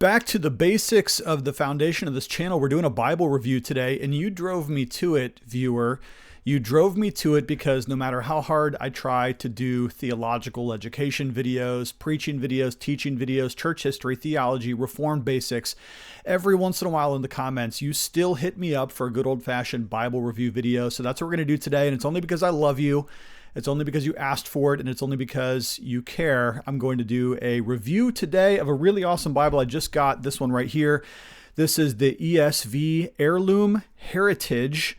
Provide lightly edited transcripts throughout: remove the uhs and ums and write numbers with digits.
Back to the basics of the foundation of this channel. We're doing a Bible review today, and you drove me to it, viewer. You drove me to it because no matter how hard I try to do theological education videos, preaching videos, teaching videos, church history, theology, Reformed basics, every once in a while in the comments, you still hit me up for a good old-fashioned Bible review video. So that's what we're going to do today, and it's only because I love you. It's only because you asked for it, and it's only because you care. I'm going to do a review today of a really awesome Bible. I just got this one right here. This is the ESV Heirloom Heritage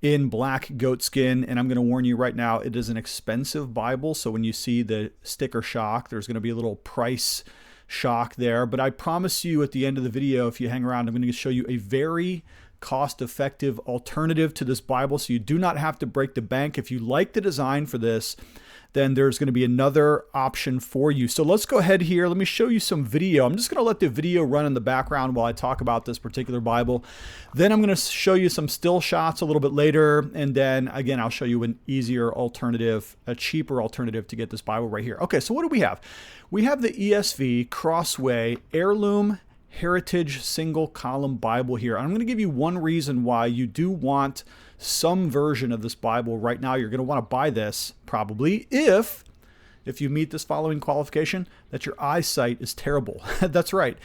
in black goatskin, and I'm going to warn you right now, it is an expensive Bible. So when you see the sticker shock, there's going to be a little price shock there. But I promise you at the end of the video, if you hang around, I'm going to show you a very cost-effective alternative to this Bible, so you do not have to break the bank. If you like the design for this, then there's going to be another option for you. So let's go ahead here. Let me show you some video. I'm just going to let the video run in the background while I talk about this particular Bible. Then I'm going to show you some still shots a little bit later, and then again, I'll show you an easier alternative, a cheaper alternative to get this Bible right here. Okay, so what do we have? We have the ESV Crossway Heirloom Heritage single column Bible here. I'm going to give you one reason why you do want some version of this Bible right now. You're going to want to buy this probably if you meet this following qualification, that your eyesight is terrible. That's right.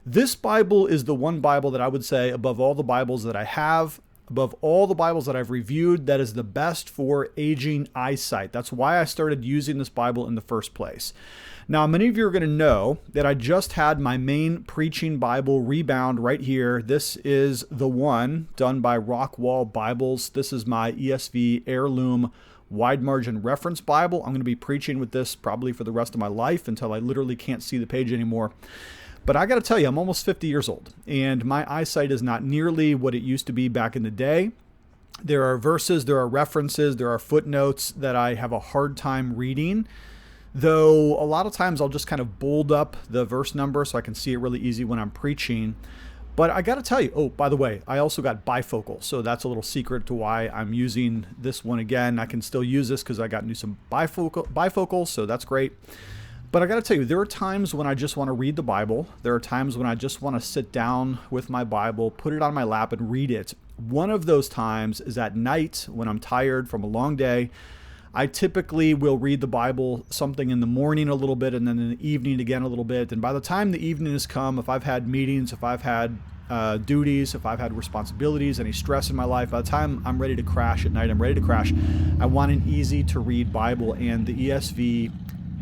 This Bible is the one Bible that I would say above all the Bibles that I have, above all the Bibles that I've reviewed, that is the best for aging eyesight. That's why I started using this Bible in the first place. Now, many of you are going to know that I just had my main preaching Bible rebound right here. This is the one done by Rockwall Bibles. This is my ESV Heirloom Wide Margin Reference Bible. I'm going to be preaching with this probably for the rest of my life until I literally can't see the page anymore. But I got to tell you, I'm almost 50 years old, and my eyesight is not nearly what it used to be back in the day. There are verses, there are references, there are footnotes that I have a hard time reading, though a lot of times I'll just kind of bold up the verse number so I can see it really easy when I'm preaching. But I got to tell you, oh, by the way, I also got bifocal, so that's a little secret to why I'm using this one again. I can still use this because I got some bifocal, so that's great. But I got to tell you, there are times when I just want to read the Bible. There are times when I just want to sit down with my Bible, put it on my lap, and read it. One of those times is at night when I'm tired from a long day. I typically will read the Bible something in the morning a little bit, and then in the evening again a little bit. And by the time the evening has come, if I've had meetings, if I've had duties, if I've had responsibilities, any stress in my life, by the time I'm ready to crash at night, I'm ready to crash. I want an easy to read Bible, and the ESV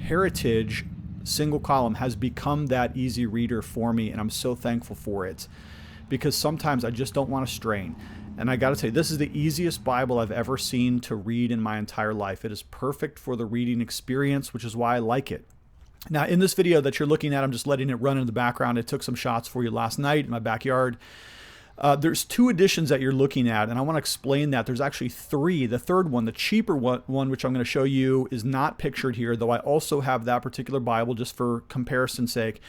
Heritage single column has become that easy reader for me, and I'm so thankful for it because sometimes I just don't want to strain. And I got to tell you, this is the easiest Bible I've ever seen to read in my entire life. It is perfect for the reading experience, which is why I like it. Now, in this video that you're looking at, I'm just letting it run in the background. I took some shots for you last night in my backyard. There's two editions that you're looking at, and I want to explain that. There's actually three. The third one, the cheaper one, which I'm going to show you, is not pictured here, though I also have that particular Bible just for comparison's sake.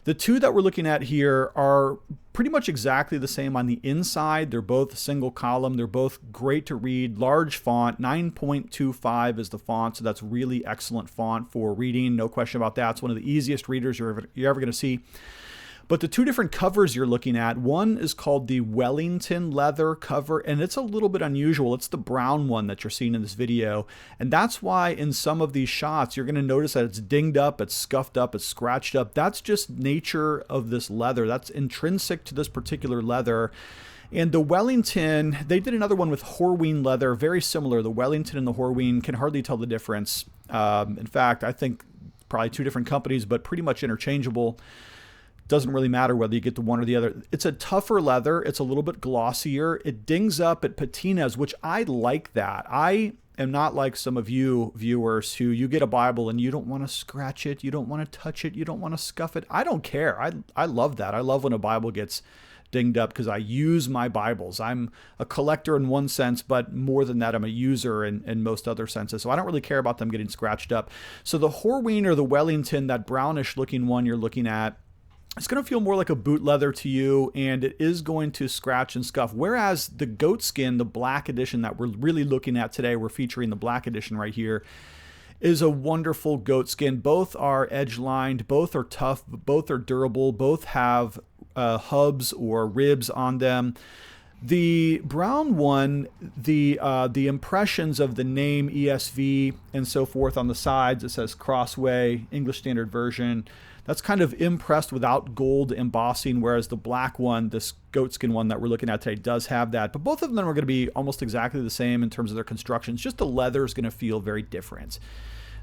The two that we're looking at here are pretty much exactly the same on the inside. They're both single column. They're both great to read. Large font, 9.25 is the font, so that's really excellent font for reading. No question about that. It's one of the easiest readers you're ever going to see. But the two different covers you're looking at, one is called the Wellington leather cover, and it's a little bit unusual. It's the brown one that you're seeing in this video. And that's why in some of these shots, you're going to notice that it's dinged up, it's scuffed up, it's scratched up. That's just nature of this leather. That's intrinsic to this particular leather. And the Wellington, they did another one with Horween leather, very similar. The Wellington and the Horween can hardly tell the difference. In fact, I think probably two different companies, but pretty much interchangeable. Doesn't really matter whether you get the one or the other. It's a tougher leather. It's a little bit glossier. It dings up at patinas, which I like that. I am not like some of you viewers who you get a Bible and you don't want to scratch it. You don't want to touch it. You don't want to scuff it. I don't care. I love that. I love when a Bible gets dinged up because I use my Bibles. I'm a collector in one sense, but more than that, I'm a user in most other senses. So I don't really care about them getting scratched up. So the Horween or the Wellington, that brownish looking one you're looking at, it's going to feel more like a boot leather to you, and it is going to scratch and scuff. Whereas the goatskin, the black edition that we're really looking at today, we're featuring the black edition right here, is a wonderful goatskin. Both are edge-lined, both are tough, both are durable, both have hubs or ribs on them. The brown one, the impressions of the name ESV and so forth on the sides, it says Crossway, English Standard Version. That's kind of impressed without gold embossing, whereas the black one, this goatskin one that we're looking at today, does have that. But both of them are going to be almost exactly the same in terms of their constructions. Just the leather is going to feel very different.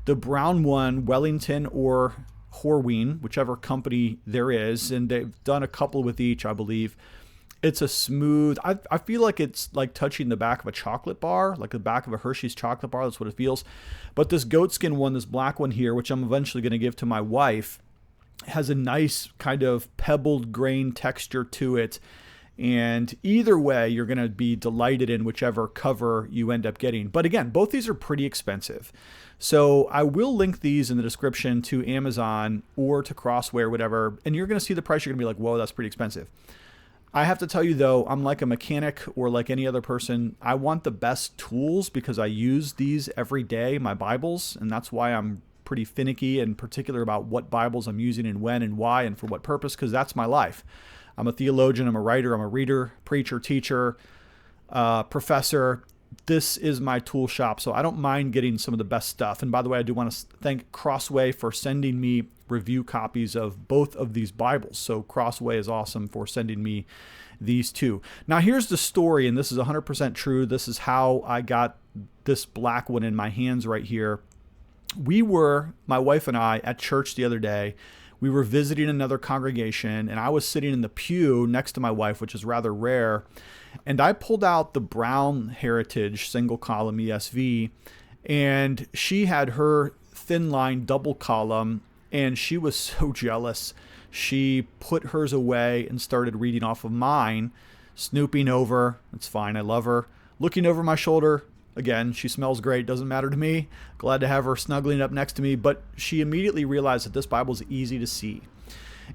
The brown one, Wellington or Horween, whichever company there is, and they've done a couple with each, I believe. It's a smooth, I feel like it's like touching the back of a chocolate bar, like the back of a Hershey's chocolate bar. That's what it feels. But this goatskin one, this black one here, which I'm eventually going to give to my wife, has a nice kind of pebbled grain texture to it. And either way, you're going to be delighted in whichever cover you end up getting. But again, both these are pretty expensive. So I will link these in the description to Amazon or to Crossway or whatever. And you're going to see the price. You're going to be like, whoa, that's pretty expensive. I have to tell you, though, I'm like a mechanic or like any other person. I want the best tools because I use these every day, my Bibles, and that's why I'm pretty finicky and particular about what Bibles I'm using and when and why and for what purpose, because that's my life. I'm a theologian, I'm a writer, I'm a reader, preacher, teacher, professor. This is my tool shop, so I don't mind getting some of the best stuff. And by the way, I do want to thank Crossway for sending me review copies of both of these Bibles. So Crossway is awesome for sending me these two. Now here's the story, and this is 100% true. This is how I got this black one in my hands right here. We were, my wife and I, at church the other day. We were visiting another congregation, and I was sitting in the pew next to my wife, which is rather rare. And I pulled out the Brown Heritage single column ESV, and she had her thin line double column, and she was so jealous. She put hers away and started reading off of mine, snooping over. It's fine, I love her. Looking over my shoulder. Again, she smells great, doesn't matter to me. Glad to have her snuggling up next to me, but she immediately realized that this Bible is easy to see.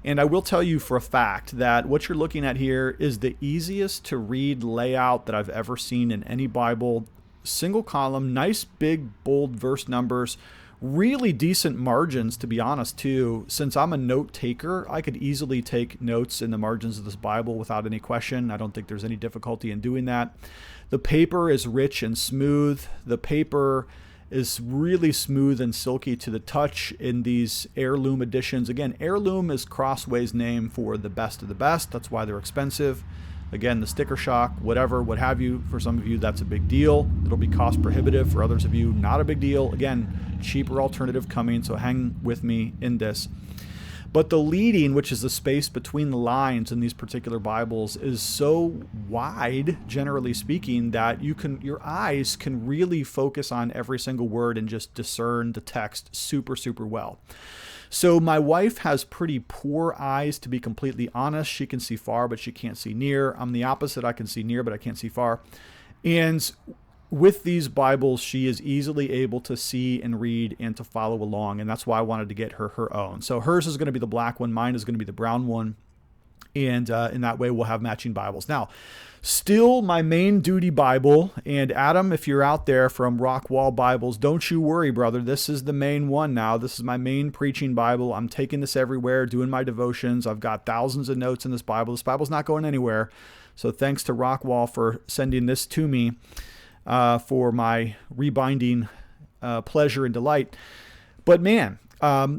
And I will tell you for a fact that what you're looking at here is the easiest to read layout that I've ever seen in any Bible. Single column, nice big bold verse numbers, really decent margins, to be honest, too. Since I'm a note taker, I could easily take notes in the margins of this Bible without any question. I don't think there's any difficulty in doing that. The paper is rich and smooth. The paper is really smooth and silky to the touch in these Heirloom editions. Again, Heirloom is Crossway's name for the best of the best. That's why they're expensive. Again, the sticker shock, whatever, what have you. For some of you, that's a big deal. It'll be cost prohibitive. For others of you, not a big deal. Again, cheaper alternative coming, so hang with me in this. But the leading, which is the space between the lines in these particular Bibles, is so wide, generally speaking, that your eyes can really focus on every single word and just discern the text super, super well. So my wife has pretty poor eyes, to be completely honest. She can see far, but she can't see near. I'm the opposite. I can see near, but I can't see far. And with these Bibles, she is easily able to see and read and to follow along. And that's why I wanted to get her own. So hers is going to be the black one. Mine is going to be the brown one. And in that way, we'll have matching Bibles. Now, still my main duty Bible. And Adam, if you're out there from Rockwall Bibles, don't you worry, brother. This is the main one now. This is my main preaching Bible. I'm taking this everywhere, doing my devotions. I've got thousands of notes in this Bible. This Bible's not going anywhere. So thanks to Rockwall for sending this to me for my rebinding pleasure and delight. But man,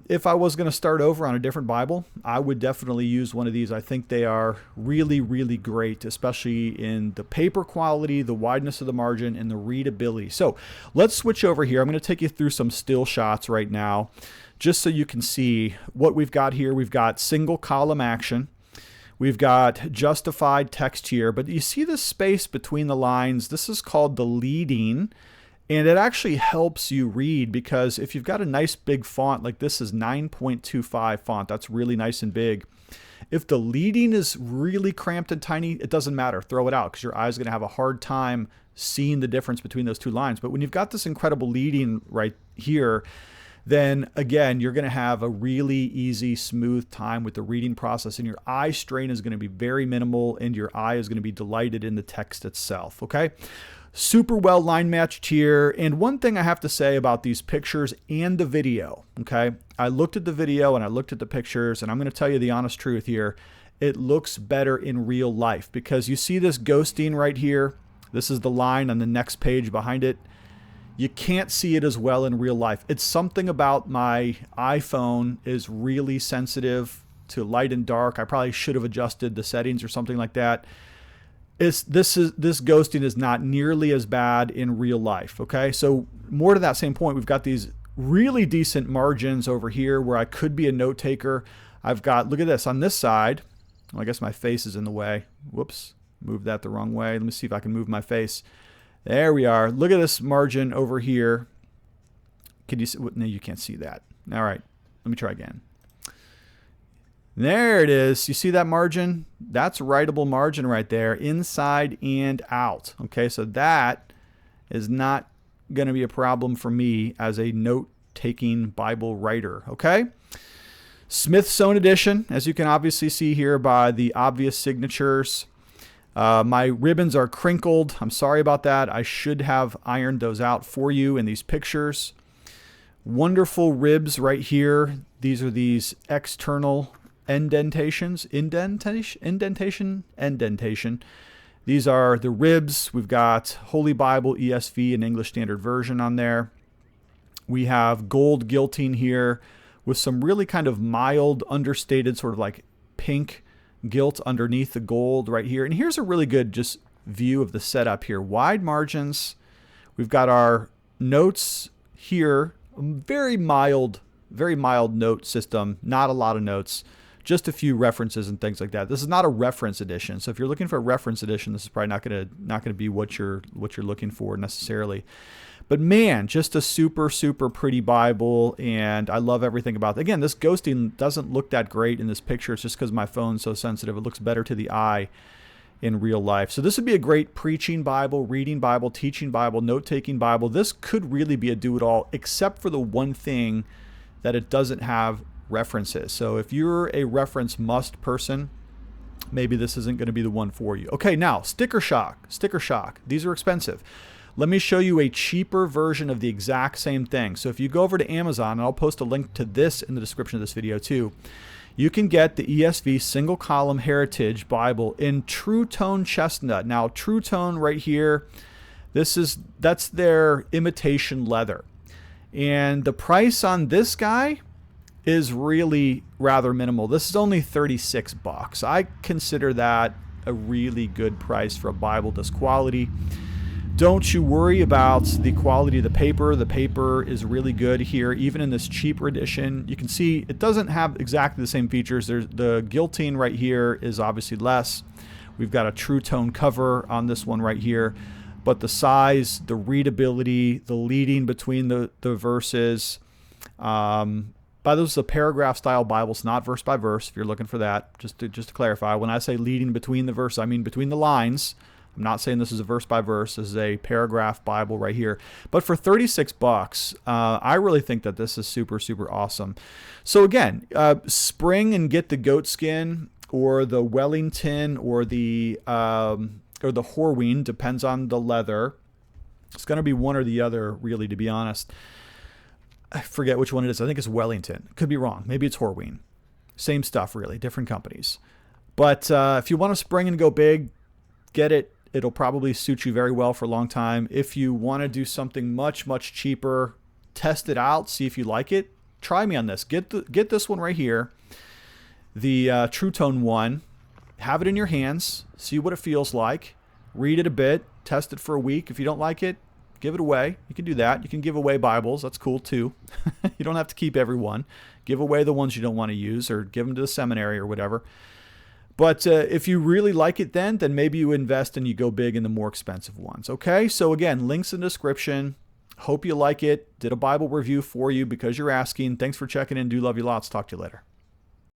if I was going to start over on a different Bible, I would definitely use one of these. I think they are really, really great, especially in the paper quality, the wideness of the margin, and the readability. So let's switch over here. I'm going to take you through some still shots right now, just so you can see what we've got here. We've got single column action. We've got justified text here, but you see the space between the lines. This is called the leading. And it actually helps you read, because if you've got a nice big font, like this is 9.25 font, that's really nice and big. If the leading is really cramped and tiny, it doesn't matter. Throw it out, because your eye is going to have a hard time seeing the difference between those two lines. But when you've got this incredible leading right here, then again, you're going to have a really easy, smooth time with the reading process, and your eye strain is going to be very minimal, and your eye is going to be delighted in the text itself, okay? Super well line matched here. And one thing I have to say about these pictures and the video, okay? I looked at the video and I looked at the pictures, and I'm going to tell you the honest truth here. It looks better in real life, because you see this ghosting right here. This is the line on the next page behind it. You can't see it as well in real life. It's something about my iPhone is really sensitive to light and dark. I probably should have adjusted the settings or something like that. This ghosting is not nearly as bad in real life, okay? So more to that same point, we've got these really decent margins over here where I could be a note taker. I've got, look at this, on this side, well, I guess my face is in the way. Whoops, moved that the wrong way. Let me see if I can move my face. There we are. Look at this margin over here. Can you see? No, you can't see that. All right, let me try again. There it is. You see that margin? That's writable margin right there, inside and out. Okay, so that is not going to be a problem for me as a note-taking Bible writer. Okay? Smithsonian edition, as you can obviously see here by the obvious signatures. My ribbons are crinkled. I'm sorry about that. I should have ironed those out for you in these pictures. Wonderful ribs right here. These are these external indentations. Indentation. These are the ribs. We've got Holy Bible, ESV, and English Standard Version on there. We have gold gilting here with some really kind of mild, understated, sort of like pink gilt underneath the gold right here. And here's a really good just view of the setup here. Wide margins. We've got our notes here. Very mild note system. Not a lot of notes. Just a few references and things like that. This is not a reference edition. So if you're looking for a reference edition, this is probably not gonna be what you're looking for necessarily. But man, just a super, super pretty Bible, and I love everything about it. Again, this ghosting doesn't look that great in this picture. It's just because my phone's so sensitive. It looks better to the eye in real life. So this would be a great preaching Bible, reading Bible, teaching Bible, note-taking Bible. This could really be a do-it-all, except for the one thing that it doesn't have references. So if you're a reference must person, maybe this isn't going to be the one for you. Okay, now, sticker shock. These are expensive. Let me show you a cheaper version of the exact same thing. So if you go over to Amazon, and I'll post a link to this in the description of this video too, you can get the ESV Single Column Heritage Bible in True Tone Chestnut. Now, True Tone right here, that's their imitation leather. And the price on this guy is really rather minimal. This is only $36. I consider that a really good price for a Bible this quality. Don't you worry about the quality of the paper. The paper is really good here, even in this cheaper edition. You can see it doesn't have exactly the same features. There's the gilting right here is obviously less. We've got a true tone cover on this one right here. But the size, the readability, the leading between the verses. By this is a paragraph style Bible. It's not verse by verse if you're looking for that. Just to clarify, when I say leading between the verses, I mean between the lines. I'm not saying this is a verse by verse. This is a paragraph Bible right here. But for $36, I really think that this is super, super awesome. So again, spring and get the Goatskin or the Wellington or the Horween, depends on the leather. It's going to be one or the other, really, to be honest. I forget which one it is. I think it's Wellington. Could be wrong. Maybe it's Horween. Same stuff, really. Different companies. But if you want to spring and go big, get it. It'll probably suit you very well for a long time. If you want to do something much, much cheaper, test it out, see if you like it. Try me on this. Get this one right here, the True Tone one. Have it in your hands. See what it feels like. Read it a bit. Test it for a week. If you don't like it, give it away. You can do that. You can give away Bibles. That's cool too. You don't have to keep every one. Give away the ones you don't want to use, or give them to the seminary or whatever. But if you really like it then maybe you invest and you go big in the more expensive ones. Okay, so again, links in the description. Hope you like it. Did a Bible review for you because you're asking. Thanks for checking in. Do love you lots. Talk to you later.